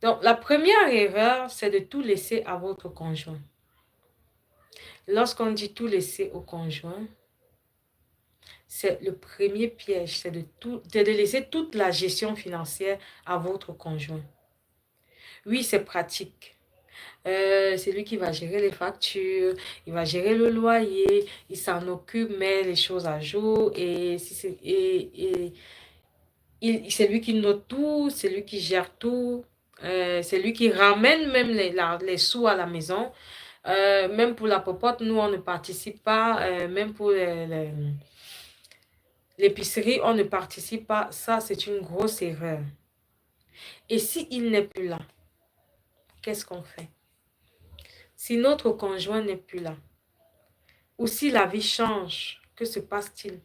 Donc, la première erreur, c'est de tout laisser à votre conjoint. Lorsqu'on dit tout laisser au conjoint, c'est le premier piège, c'est de laisser toute la gestion financière à votre conjoint. Oui, c'est pratique. C'est lui qui va gérer les factures, il va gérer le loyer, il s'en occupe, met les choses à jour et, si c'est, c'est lui qui note tout, c'est lui qui gère tout, c'est lui qui ramène même les sous à la maison. Même pour la popote, nous, on ne participe pas. Même pour l'épicerie, on ne participe pas. Ça, c'est une grosse erreur. Et s'il n'est plus là, qu'est-ce qu'on fait? Si notre conjoint n'est plus là, ou si la vie change, que se passe-t-il?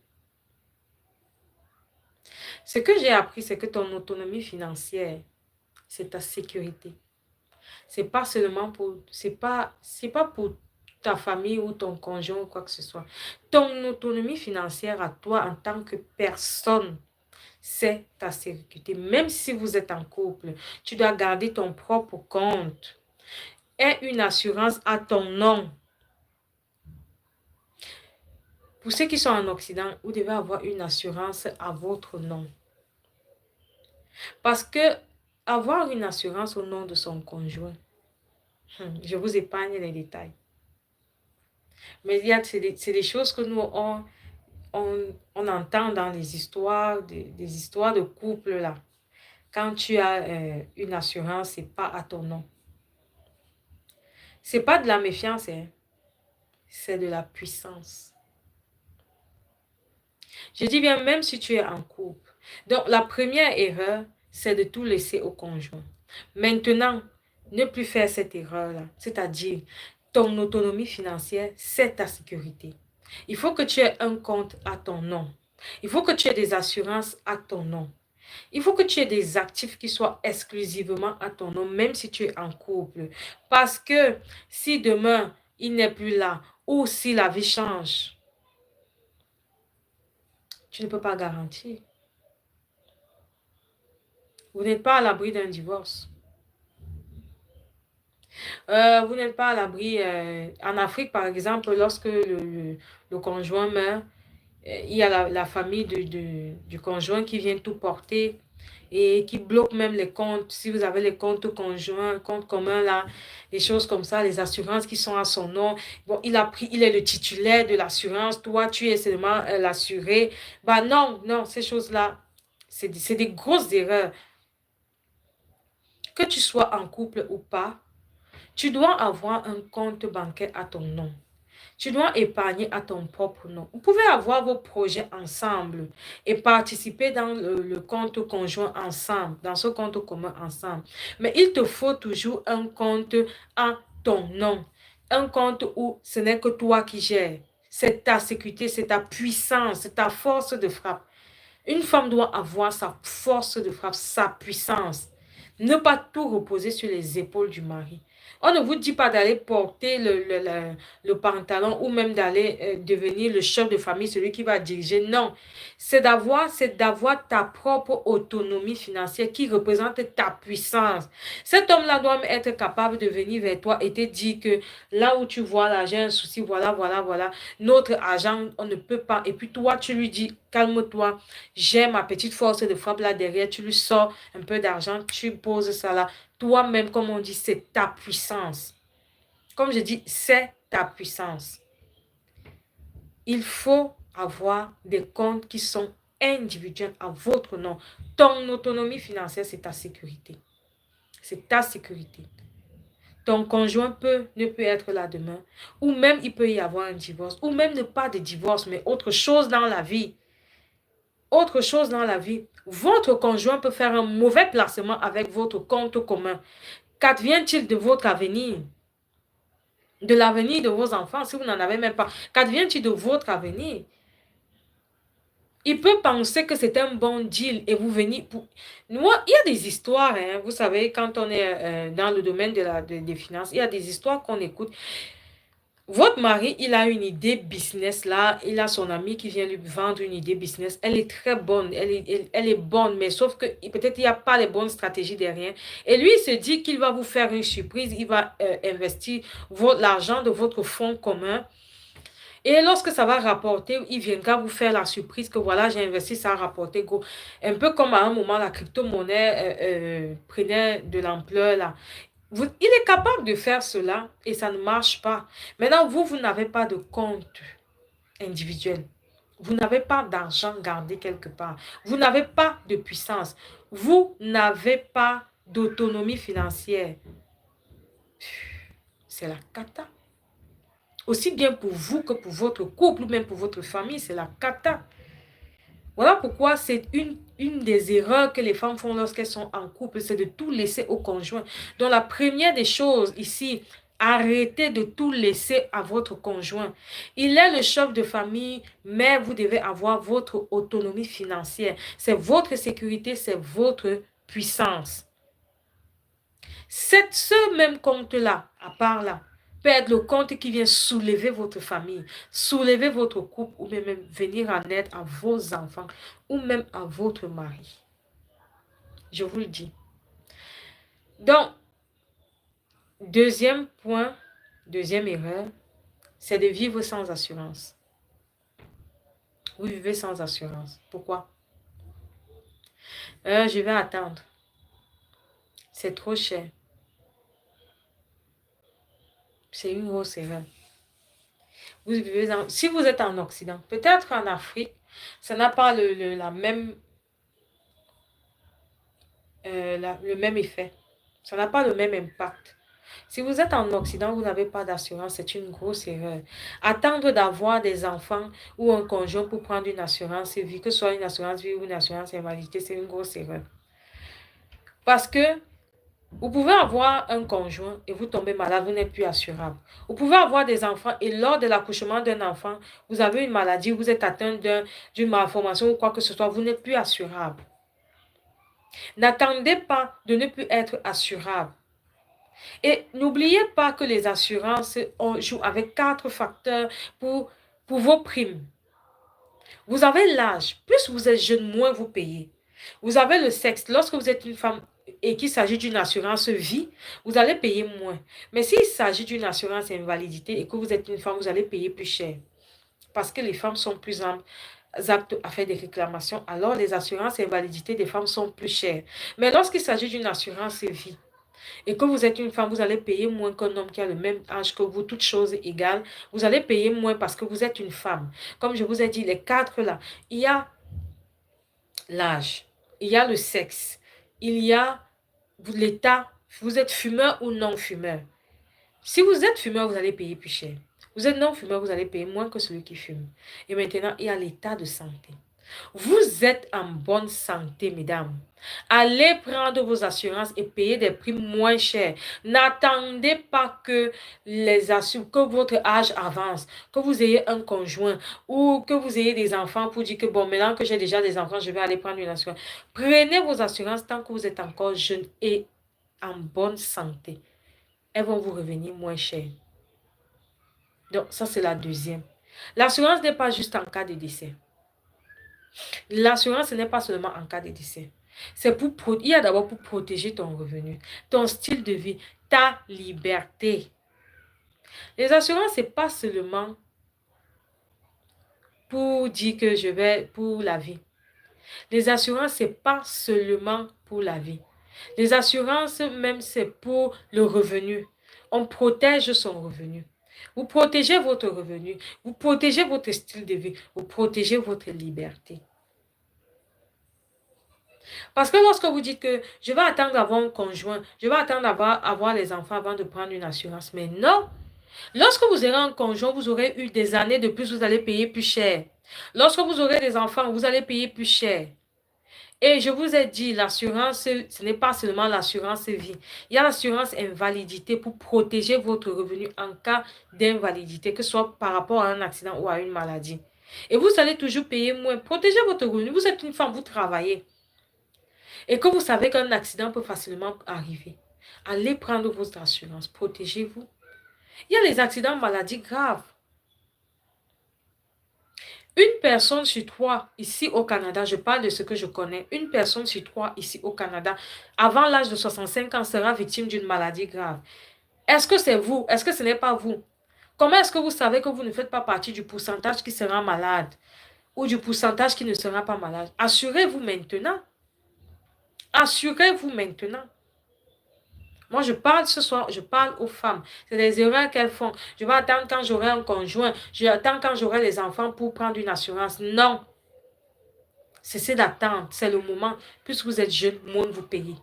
Ce que j'ai appris, c'est que ton autonomie financière, c'est ta sécurité. C'est pas seulement pour, c'est pas pour ta famille ou ton conjoint ou quoi que ce soit. Ton autonomie financière à toi en tant que personne, c'est ta sécurité. Même si vous êtes en couple, tu dois garder ton propre compte et une assurance à ton nom. Pour ceux qui sont en Occident, vous devez avoir une assurance à votre nom. Parce que avoir une assurance au nom de son conjoint, je vous épargne les détails. Mais c'est des choses que nous, on entend dans les histoires, des histoires de couple là. Quand tu as une assurance, c'est pas à ton nom. C'est pas de la méfiance, hein. C'est de la puissance. Je dis bien, même si tu es en couple. Donc, la première erreur, c'est de tout laisser au conjoint. Maintenant, ne plus faire cette erreur-là. C'est-à-dire, ton autonomie financière, c'est ta sécurité. Il faut que tu aies un compte à ton nom. Il faut que tu aies des assurances à ton nom. Il faut que tu aies des actifs qui soient exclusivement à ton nom, même si tu es en couple. Parce que si demain, il n'est plus là, ou si la vie change, tu ne peux pas garantir. Vous n'êtes pas à l'abri d'un divorce. Vous n'êtes pas à l'abri. En Afrique, par exemple, lorsque le conjoint meurt, il y a la famille du conjoint qui vient tout porter et qui bloque même les comptes. Si vous avez les comptes conjoints, comptes communs, là, les choses comme ça, les assurances qui sont à son nom. Bon, il est le titulaire de l'assurance. Toi, tu es seulement l'assuré. Bah non, non, ces choses-là, c'est des grosses erreurs. Que tu sois en couple ou pas, tu dois avoir un compte bancaire à ton nom. Tu dois épargner à ton propre nom. Vous pouvez avoir vos projets ensemble et participer dans le compte conjoint ensemble, dans ce compte commun ensemble. Mais il te faut toujours un compte à ton nom. Un compte où ce n'est que toi qui gères. C'est ta sécurité, c'est ta puissance, c'est ta force de frappe. Une femme doit avoir sa force de frappe, sa puissance. Ne pas tout reposer sur les épaules du mari. On ne vous dit pas d'aller porter le pantalon ou même d'aller devenir le chef de famille, celui qui va diriger. Non, c'est d'avoir ta propre autonomie financière qui représente ta puissance. Cet homme-là doit être capable de venir vers toi et te dire que là où tu vois là, j'ai un souci, voilà, voilà, voilà. Notre argent, on ne peut pas. Et puis toi, tu lui dis, calme-toi, j'ai ma petite force de frappe là derrière, tu lui sors un peu d'argent, tu poses ça là. Toi-même, comme on dit, c'est ta puissance. Comme je dis, c'est ta puissance. Il faut avoir des comptes qui sont individuels à votre nom. Ton autonomie financière, c'est ta sécurité. C'est ta sécurité. Ton conjoint ne peut être là demain. Ou même il peut y avoir un divorce. Ou même ne pas de divorce, mais autre chose dans la vie. Autre chose dans la vie. Votre conjoint peut faire un mauvais placement avec votre compte commun. Qu'advient-il de votre avenir? De l'avenir de vos enfants, si vous n'en avez même pas. Qu'advient-il de votre avenir? Il peut penser que c'est un bon deal et vous venez pour... Moi, il y a des histoires, hein, vous savez, quand on est dans le domaine des finances, il y a des histoires qu'on écoute. Votre mari, il a une idée business là, il a son ami qui vient lui vendre une idée business. Elle est très bonne, elle est bonne, mais sauf que peut-être il n'y a pas les bonnes stratégies derrière. Et lui, il se dit qu'il va vous faire une surprise, il va investir l'argent de votre fonds commun. Et lorsque ça va rapporter, il viendra vous faire la surprise que voilà, j'ai investi, ça a rapporté gros. Un peu comme à un moment, la crypto-monnaie prenait de l'ampleur là. Il est capable de faire cela et ça ne marche pas. Maintenant, vous n'avez pas de compte individuel. Vous n'avez pas d'argent gardé quelque part. Vous n'avez pas de puissance. Vous n'avez pas d'autonomie financière. C'est la cata. Aussi bien pour vous que pour votre couple ou même pour votre famille, c'est la cata. Voilà pourquoi c'est une des erreurs que les femmes font lorsqu'elles sont en couple, c'est de tout laisser au conjoint. Donc la première des choses ici, arrêtez de tout laisser à votre conjoint. Il est le chef de famille, mais vous devez avoir votre autonomie financière. C'est votre sécurité, c'est votre puissance. Ce même compte-là, à part là, peut être le compte qui vient soulever votre famille, soulever votre couple ou même venir en aide à vos enfants ou même à votre mari. Je vous le dis. Donc, deuxième point, deuxième erreur, c'est de vivre sans assurance. Vous vivez sans assurance. Pourquoi? Je vais attendre. C'est trop cher. C'est une grosse erreur. Si vous êtes en Occident, peut-être en Afrique, ça n'a pas la même, le même effet. Ça n'a pas le même impact. Si vous êtes en Occident, vous n'avez pas d'assurance, c'est une grosse erreur. Attendre d'avoir des enfants ou un conjoint pour prendre une assurance vie, que ce soit une assurance vie ou une assurance invalidité, c'est une grosse erreur. Parce que vous pouvez avoir un conjoint et vous tombez malade, vous n'êtes plus assurable. Vous pouvez avoir des enfants et lors de l'accouchement d'un enfant, vous avez une maladie, vous êtes atteint d'une malformation ou quoi que ce soit, vous n'êtes plus assurable. N'attendez pas de ne plus être assurable. Et n'oubliez pas que les assurances jouent avec 4 facteurs pour vos primes. Vous avez l'âge. Plus vous êtes jeune, moins vous payez. Vous avez le sexe. Lorsque vous êtes une femme et qu'il s'agit d'une assurance vie, vous allez payer moins. Mais s'il s'agit d'une assurance invalidité et que vous êtes une femme, vous allez payer plus cher. Parce que les femmes sont plus aptes à faire des réclamations. Alors, les assurances invalidité des femmes sont plus chères. Mais lorsqu'il s'agit d'une assurance vie, et que vous êtes une femme, vous allez payer moins qu'un homme qui a le même âge que vous, toutes choses égales. Vous allez payer moins parce que vous êtes une femme. Comme je vous ai dit, les 4 là, il y a l'âge, il y a le sexe, il y a l'état, vous êtes fumeur ou non fumeur. Si vous êtes fumeur, vous allez payer plus cher. Vous êtes non fumeur, vous allez payer moins que celui qui fume. Et maintenant, il y a l'état de santé. Vous êtes en bonne santé, mesdames. Allez prendre vos assurances et payer des prix moins chers. N'attendez pas que que votre âge avance, que vous ayez un conjoint ou que vous ayez des enfants pour dire que bon, maintenant que j'ai déjà des enfants, je vais aller prendre une assurance. Prenez vos assurances tant que vous êtes encore jeune et en bonne santé. Elles vont vous revenir moins cher. Donc, ça, c'est la deuxième. L'assurance n'est pas juste en cas de décès. L'assurance, ce n'est pas seulement en cas de décès. Il y a d'abord pour protéger ton revenu, ton style de vie, ta liberté. Les assurances, ce n'est pas seulement pour dire que je vais pour la vie. Les assurances, ce n'est pas seulement pour la vie. Les assurances, même, c'est pour le revenu. On protège son revenu. Vous protégez votre revenu. Vous protégez votre style de vie. Vous protégez votre liberté. Parce que lorsque vous dites que je vais attendre d'avoir un conjoint, je vais attendre d'avoir les enfants avant de prendre une assurance. Mais non. Lorsque vous aurez un conjoint, vous aurez eu des années de plus, vous allez payer plus cher. Lorsque vous aurez des enfants, vous allez payer plus cher. Et je vous ai dit, l'assurance, ce n'est pas seulement l'assurance vie. Il y a l'assurance invalidité pour protéger votre revenu en cas d'invalidité, que ce soit par rapport à un accident ou à une maladie. Et vous allez toujours payer moins. Protégez votre revenu. Vous êtes une femme, vous travaillez. Et que vous savez qu'un accident peut facilement arriver. Allez prendre votre assurance. Protégez-vous. Il y a les accidents, maladies graves. Une personne sur trois ici au Canada, je parle de ce que je connais, une personne sur trois ici au Canada, avant l'âge de 65 ans, sera victime d'une maladie grave. Est-ce que c'est vous? Est-ce que ce n'est pas vous? Comment est-ce que vous savez que vous ne faites pas partie du pourcentage qui sera malade ou du pourcentage qui ne sera pas malade? Assurez-vous maintenant. Assurez-vous maintenant. Moi, je parle ce soir, je parle aux femmes. C'est des erreurs qu'elles font. Je vais attendre quand j'aurai un conjoint. Je vais attendre quand j'aurai des enfants pour prendre une assurance. Non. Cessez d'attendre. C'est le moment. Puisque vous êtes jeune, moins vous payez.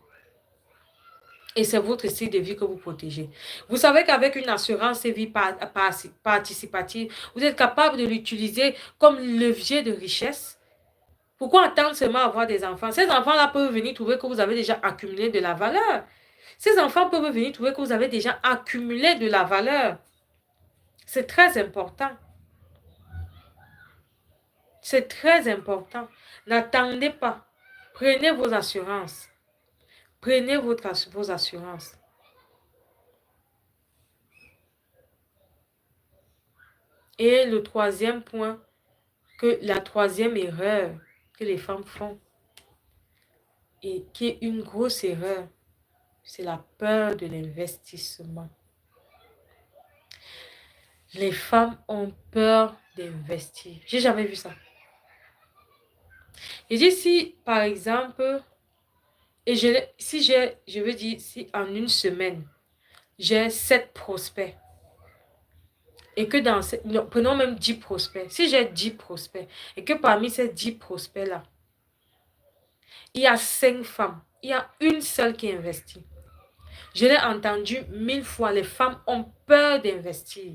Et c'est votre style de vie que vous protégez. Vous savez qu'avec une assurance et vie participative, vous êtes capable de l'utiliser comme levier de richesse. Pourquoi attendre seulement avoir des enfants? Ces enfants-là peuvent venir trouver que vous avez déjà accumulé de la valeur. Ces enfants peuvent venir trouver que vous avez déjà accumulé de la valeur. C'est très important. C'est très important. N'attendez pas. Prenez vos assurances. Prenez vos assurances. Et le troisième point, la troisième erreur que les femmes font, et qui est une grosse erreur, c'est la peur de l'investissement. Les femmes ont peur d'investir. J'ai jamais vu ça. Et dis si, par exemple, je veux dire, si en une semaine, j'ai 7 prospects, et que prenons même 10 prospects. Si j'ai 10 prospects, et que parmi ces 10 prospects-là, il y a 5 femmes, il y a une seule qui investit. Je l'ai entendu 1000 fois, les femmes ont peur d'investir.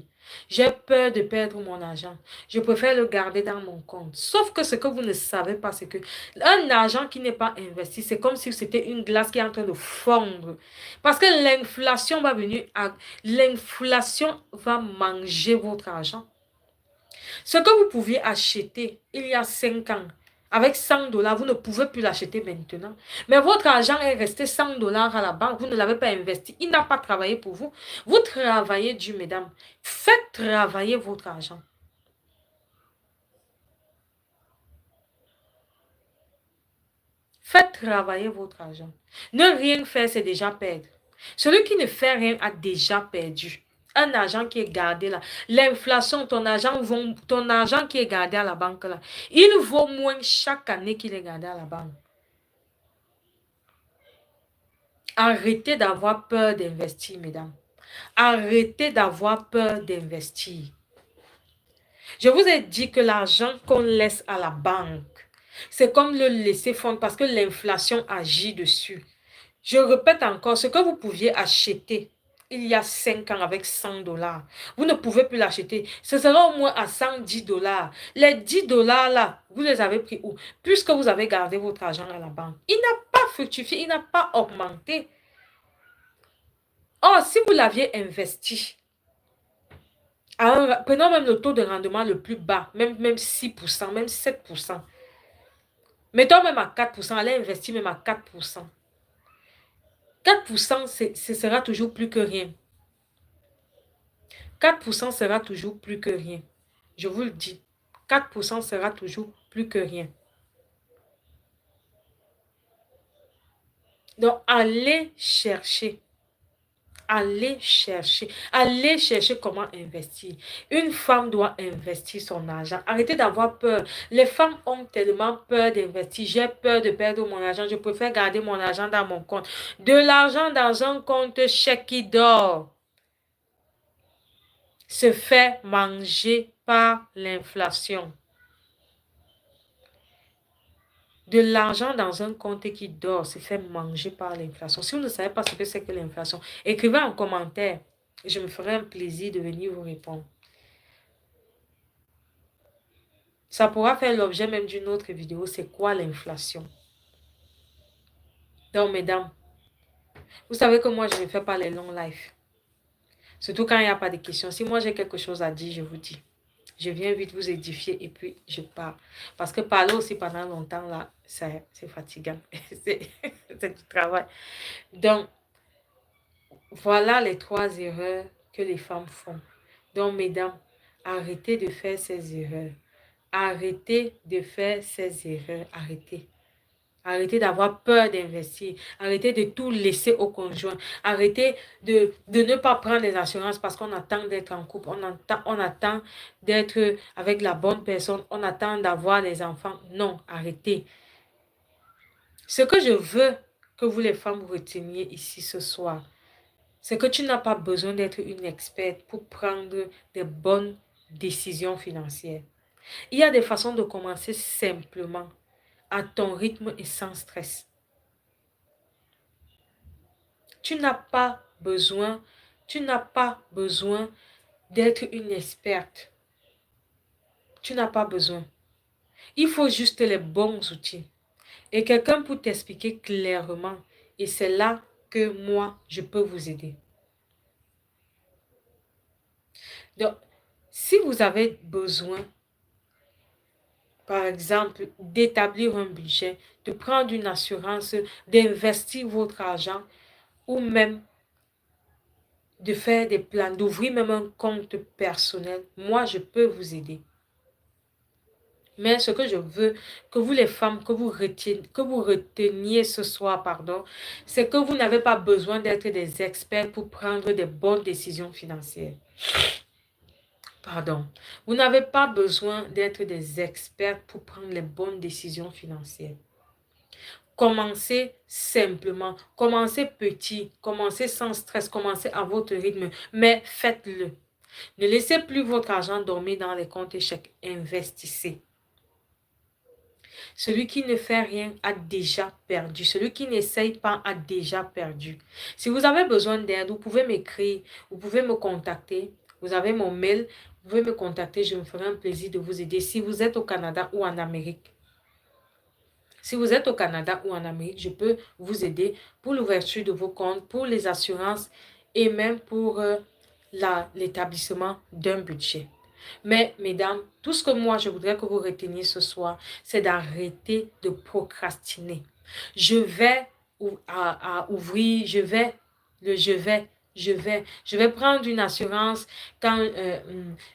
J'ai peur de perdre mon argent. Je préfère le garder dans mon compte. Sauf que ce que vous ne savez pas, c'est que un argent qui n'est pas investi, c'est comme si c'était une glace qui est en train de fondre. Parce que l'inflation va venir, l'inflation va manger votre argent. Ce que vous pouviez acheter il y a 5 ans, avec 100 dollars, vous ne pouvez plus l'acheter maintenant. Mais votre argent est resté 100 dollars à la banque. Vous ne l'avez pas investi. Il n'a pas travaillé pour vous. Vous travaillez dur, mesdames. Faites travailler votre argent. Faites travailler votre argent. Ne rien faire, c'est déjà perdre. Celui qui ne fait rien a déjà perdu. Un argent qui est gardé là. L'inflation, ton argent qui est gardé à la banque là, il vaut moins chaque année qu'il est gardé à la banque. Arrêtez d'avoir peur d'investir, mesdames. Arrêtez d'avoir peur d'investir. Je vous ai dit que l'argent qu'on laisse à la banque, c'est comme le laisser fondre parce que l'inflation agit dessus. Je répète encore, ce que vous pouviez acheter il y a 5 ans avec 100 dollars, vous ne pouvez plus l'acheter. Ce sera au moins à 110 dollars. Les 10 dollars là, vous les avez pris où? Puisque vous avez gardé votre argent à la banque. Il n'a pas fructifié, il n'a pas augmenté. Or, si vous l'aviez investi, prenons même le taux de rendement le plus bas, même 6%, même 7%. Mettons même à 4%, allez investir même à 4%. 4%, ce sera toujours plus que rien. 4% sera toujours plus que rien. Je vous le dis. 4% sera toujours plus que rien. Donc, allez chercher. Allez chercher comment investir. Une femme doit investir son argent. Arrêtez d'avoir peur. Les femmes ont tellement peur d'investir. J'ai peur de perdre mon argent. Je préfère garder mon argent dans mon compte. De l'argent dans un compte chèque qui dort se fait manger par l'inflation. De l'argent dans un compte qui dort se fait manger par l'inflation. Si vous ne savez pas ce que c'est que l'inflation, écrivez en commentaire. Je me ferai un plaisir de venir vous répondre. Ça pourra faire l'objet même d'une autre vidéo. C'est quoi l'inflation? Donc, mesdames, vous savez que moi, je ne fais pas les longs lives. Surtout quand il n'y a pas de questions. Si moi, j'ai quelque chose à dire, je vous dis. Je viens vite vous édifier et puis je pars. Parce que parler aussi pendant longtemps, là, c'est fatigant. C'est du travail. Donc, voilà les 3 erreurs que les femmes font. Donc, mesdames, arrêtez de faire ces erreurs. Arrêtez de faire ces erreurs. Arrêtez. Arrêtez d'avoir peur d'investir. Arrêtez de tout laisser au conjoint. Arrêtez de ne pas prendre des assurances parce qu'on attend d'être en couple. On attend d'être avec la bonne personne. On attend d'avoir des enfants. Non, arrêtez. Ce que je veux que vous les femmes reteniez ici ce soir, c'est que tu n'as pas besoin d'être une experte pour prendre des bonnes décisions financières. Il y a des façons de commencer simplement, à ton rythme et sans stress. Tu n'as pas besoin d'être une experte. Tu n'as pas besoin. Il faut juste les bons outils. Et quelqu'un pour t'expliquer clairement. Et c'est là que moi, je peux vous aider. Donc, si vous avez besoin, par exemple, d'établir un budget, de prendre une assurance, d'investir votre argent ou même de faire des plans, d'ouvrir même un compte personnel, moi, je peux vous aider. Mais ce que je veux que vous les femmes, que vous reteniez ce soir, pardon, c'est que vous n'avez pas besoin d'être des experts pour prendre des bonnes décisions financières. Pardon. Vous n'avez pas besoin d'être des experts pour prendre les bonnes décisions financières. Commencez simplement, commencez petit, commencez sans stress, commencez à votre rythme, mais faites-le. Ne laissez plus votre argent dormir dans les comptes échecs, investissez. Celui qui ne fait rien a déjà perdu. Celui qui n'essaye pas a déjà perdu. Si vous avez besoin d'aide, vous pouvez m'écrire, vous pouvez me contacter. Vous avez mon mail, vous pouvez me contacter, je me ferai un plaisir de vous aider. Si vous êtes au Canada ou en Amérique. Si vous êtes au Canada ou en Amérique, je peux vous aider pour l'ouverture de vos comptes, pour les assurances et même pour l'établissement d'un budget. Mais, mesdames, tout ce que moi, je voudrais que vous reteniez ce soir, c'est d'arrêter de procrastiner. Je vais ouvrir, je vais prendre une assurance quand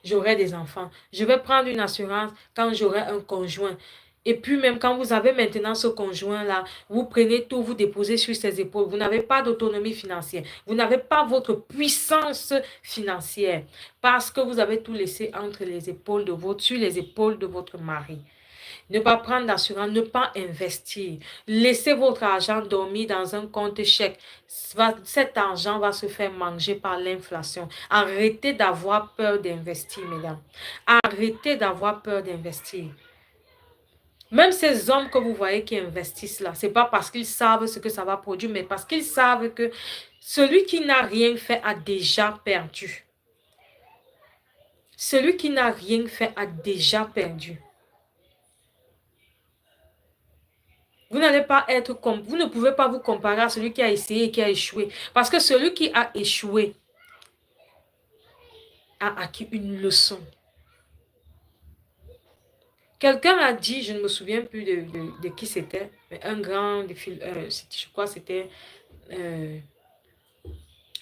j'aurai des enfants. Je vais prendre une assurance quand j'aurai un conjoint. Et puis même quand vous avez maintenant ce conjoint-là, vous prenez tout, vous déposez sur ses épaules. Vous n'avez pas d'autonomie financière. Vous n'avez pas votre puissance financière parce que vous avez tout laissé entre les épaules sur les épaules de votre mari. Ne pas prendre d'assurance, ne pas investir. Laissez votre argent dormir dans un compte chèque. Cet argent va se faire manger par l'inflation. Arrêtez d'avoir peur d'investir, mesdames. Arrêtez d'avoir peur d'investir. Même ces hommes que vous voyez qui investissent là, ce n'est pas parce qu'ils savent ce que ça va produire, mais parce qu'ils savent que celui qui n'a rien fait a déjà perdu. Celui qui n'a rien fait a déjà perdu. Vous n'allez pas vous ne pouvez pas vous comparer à celui qui a essayé et qui a échoué. Parce que celui qui a échoué a acquis une leçon. Quelqu'un a dit, je ne me souviens plus de qui c'était, mais un grand, je crois que c'était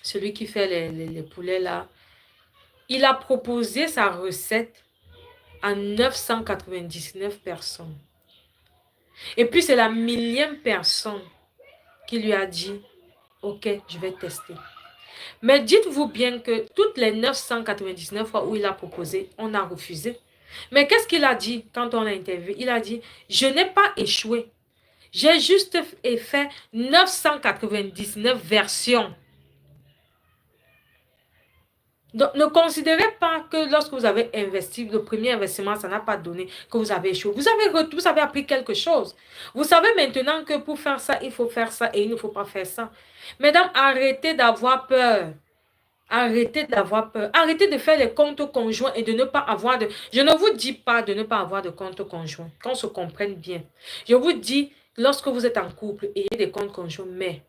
celui qui fait les poulets là. Il a proposé sa recette à 999 personnes. Et puis c'est la 1000e personne qui lui a dit, ok, je vais tester. Mais dites-vous bien que toutes les 999 fois où il a proposé, on a refusé. Mais qu'est-ce qu'il a dit quand on l'a interviewé? Il a dit, je n'ai pas échoué. J'ai juste fait 999 versions. Donc, ne considérez pas que lorsque vous avez investi, le premier investissement, ça n'a pas donné, que vous avez échoué. Vous avez appris quelque chose. Vous savez maintenant que pour faire ça, il faut faire ça et il ne faut pas faire ça. Mesdames, arrêtez d'avoir peur. Arrêtez d'avoir peur. Arrêtez de faire les comptes conjoints et de ne pas avoir de... Je ne vous dis pas de ne pas avoir de comptes conjoints, qu'on se comprenne bien. Je vous dis, lorsque vous êtes en couple, ayez des comptes conjoints, mais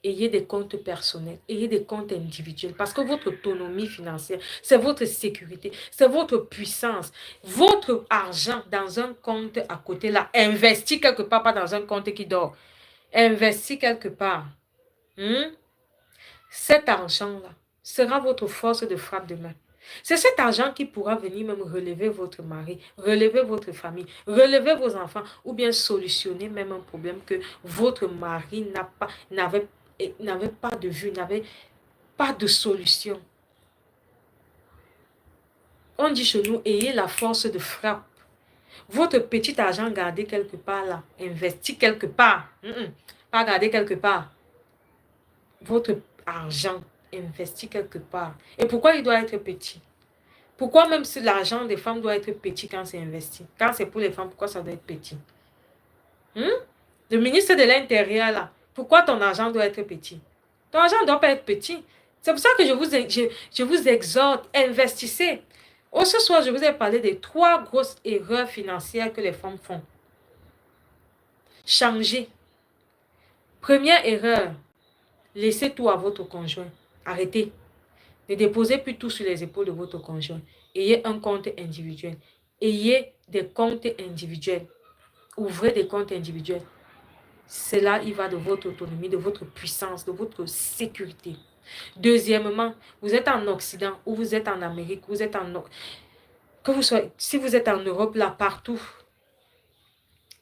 ayez des comptes personnels, ayez des comptes individuels, parce que votre autonomie financière, c'est votre sécurité, c'est votre puissance. Votre argent dans un compte à côté là, investi quelque part, pas dans un compte qui dort. Investi quelque part. Cet argent-là, sera votre force de frappe demain. C'est cet argent qui pourra venir même relever votre mari, relever votre famille, relever vos enfants ou bien solutionner même un problème que votre mari n'avait pas de vue, n'avait pas de solution. On dit chez nous, ayez la force de frappe. Votre petit argent gardé quelque part là, investi quelque part. Pas gardé quelque part. Votre argent investi quelque part. Et pourquoi il doit être petit? Pourquoi même si l'argent des femmes doit être petit quand c'est investi? Quand c'est pour les femmes, pourquoi ça doit être petit? Le ministre de l'Intérieur là, pourquoi ton argent doit être petit? Ton argent ne doit pas être petit. C'est pour ça que je vous exhorte, investissez. Ce soir, je vous ai parlé des 3 grosses erreurs financières que les femmes font. Changez. Première erreur, laissez tout à votre conjoint. Arrêtez. Ne déposez plus tout sur les épaules de votre conjoint. Ayez un compte individuel. Ayez des comptes individuels. Ouvrez des comptes individuels. Cela, il va de votre autonomie, de votre puissance, de votre sécurité. Deuxièmement, vous êtes en Occident ou vous êtes en Amérique, vous êtes si vous êtes en Europe, là, partout,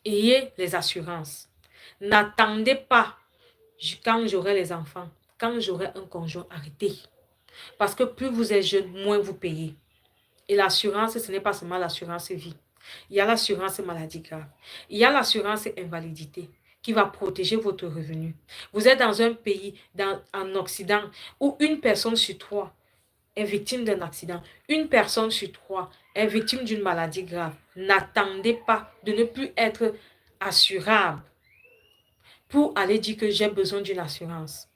ayez les assurances. N'attendez pas quand j'aurai les enfants, quand j'aurai un conjoint, arrêtez. Parce que plus vous êtes jeune, moins vous payez. Et l'assurance, ce n'est pas seulement l'assurance vie. Il y a l'assurance maladie grave. Il y a l'assurance invalidité qui va protéger votre revenu. Vous êtes dans un pays, en Occident, où une personne sur 3 est victime d'un accident. Une personne sur 3 est victime d'une maladie grave. N'attendez pas de ne plus être assurable pour aller dire que j'ai besoin d'une assurance.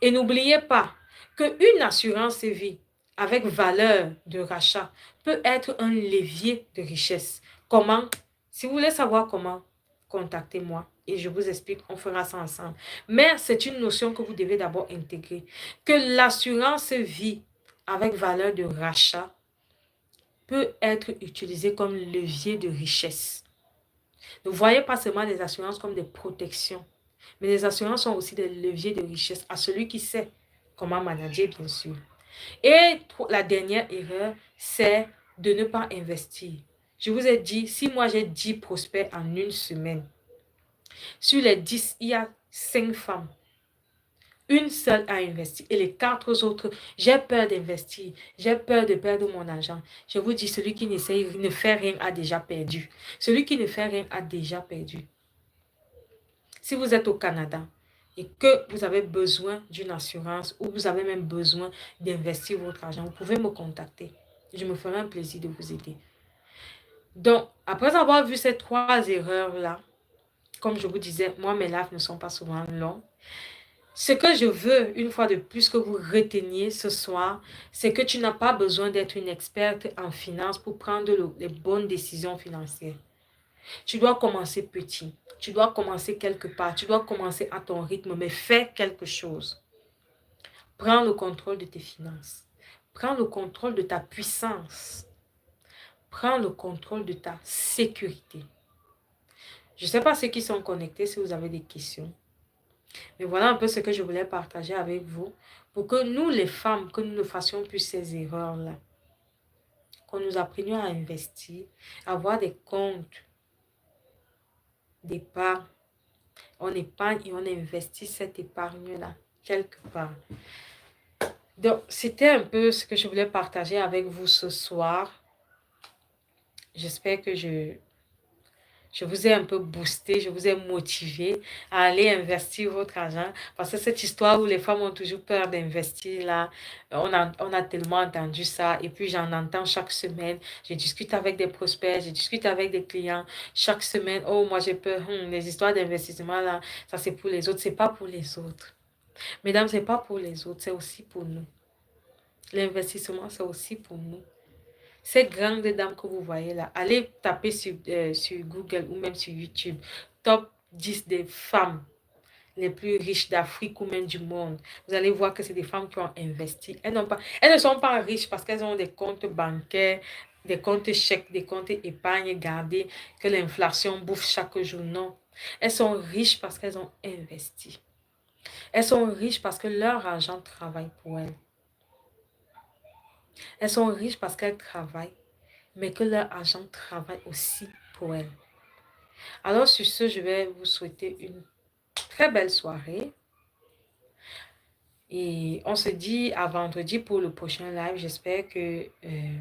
Et n'oubliez pas qu'une assurance vie avec valeur de rachat peut être un levier de richesse. Comment? Si vous voulez savoir comment, contactez-moi et je vous explique, on fera ça ensemble. Mais c'est une notion que vous devez d'abord intégrer. Que l'assurance vie avec valeur de rachat peut être utilisée comme levier de richesse. Ne voyez pas seulement les assurances comme des protections, mais les assurances sont aussi des leviers de richesse à celui qui sait comment manager, bien sûr. Et la dernière erreur, c'est de ne pas investir. Je vous ai dit, si moi j'ai 10 prospects en une semaine, sur les 10, il y a 5 femmes. Une seule a investi et les 4 autres, j'ai peur d'investir, j'ai peur de perdre mon argent. Je vous dis, celui qui ne fait rien a déjà perdu. Celui qui ne fait rien a déjà perdu. Si vous êtes au Canada et que vous avez besoin d'une assurance ou vous avez même besoin d'investir votre argent, vous pouvez me contacter. Je me ferai un plaisir de vous aider. Donc, après avoir vu ces 3 erreurs-là, comme je vous disais, moi, mes lives ne sont pas souvent longs. Ce que je veux, une fois de plus, que vous reteniez ce soir, c'est que tu n'as pas besoin d'être une experte en finance pour prendre les bonnes décisions financières. Tu dois commencer petit. Tu dois commencer quelque part. Tu dois commencer à ton rythme, mais fais quelque chose. Prends le contrôle de tes finances. Prends le contrôle de ta puissance. Prends le contrôle de ta sécurité. Je ne sais pas ceux qui sont connectés, si vous avez des questions. Mais voilà un peu ce que je voulais partager avec vous pour que nous, les femmes, que nous ne fassions plus ces erreurs-là. Qu'on nous apprenions à investir, à avoir des comptes d'épargne. On épargne et on investit cette épargne-là quelque part. Donc, c'était un peu ce que je voulais partager avec vous ce soir. J'espère que je vous ai un peu boosté, je vous ai motivé à aller investir votre argent. Parce que cette histoire où les femmes ont toujours peur d'investir, là, on a tellement entendu ça. Et puis, j'en entends chaque semaine. Je discute avec des prospects, je discute avec des clients. Chaque semaine, oh, moi j'ai peur. Les histoires d'investissement, là, ça c'est pour les autres. C'est pas pour les autres. Mesdames, c'est pas pour les autres, c'est aussi pour nous. L'investissement, c'est aussi pour nous. Ces grandes dames que vous voyez là, allez taper sur Google ou même sur YouTube. Top 10 des femmes les plus riches d'Afrique ou même du monde. Vous allez voir que c'est des femmes qui ont investi. Elles ne sont pas riches parce qu'elles ont des comptes bancaires, des comptes chèques, des comptes épargne gardés, que l'inflation bouffe chaque jour. Non. Elles sont riches parce qu'elles ont investi. Elles sont riches parce que leur argent travaille pour elles. Elles sont riches parce qu'elles travaillent, mais que leur argent travaille aussi pour elles. Alors sur ce, je vais vous souhaiter une très belle soirée. Et on se dit à vendredi pour le prochain live. J'espère que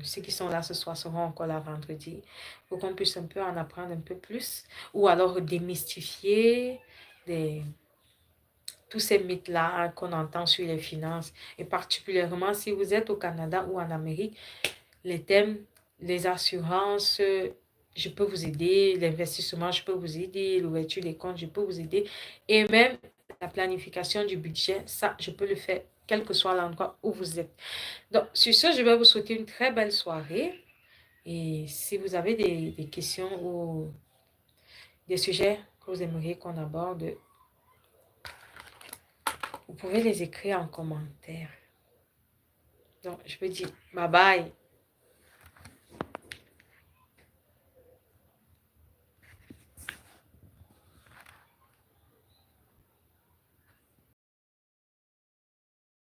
ceux qui sont là ce soir seront encore là vendredi pour qu'on puisse un peu en apprendre un peu plus ou alors démystifier tous ces mythes-là qu'on entend sur les finances. Et particulièrement si vous êtes au Canada ou en Amérique, les thèmes, les assurances, je peux vous aider, l'investissement, je peux vous aider, l'ouverture des comptes, je peux vous aider. Et même la planification du budget, ça, je peux le faire, quel que soit l'endroit où vous êtes. Donc, sur ce, je vais vous souhaiter une très belle soirée. Et si vous avez des questions ou des sujets que vous aimeriez qu'on aborde, vous pouvez les écrire en commentaire. Donc, je peux dire bye bye.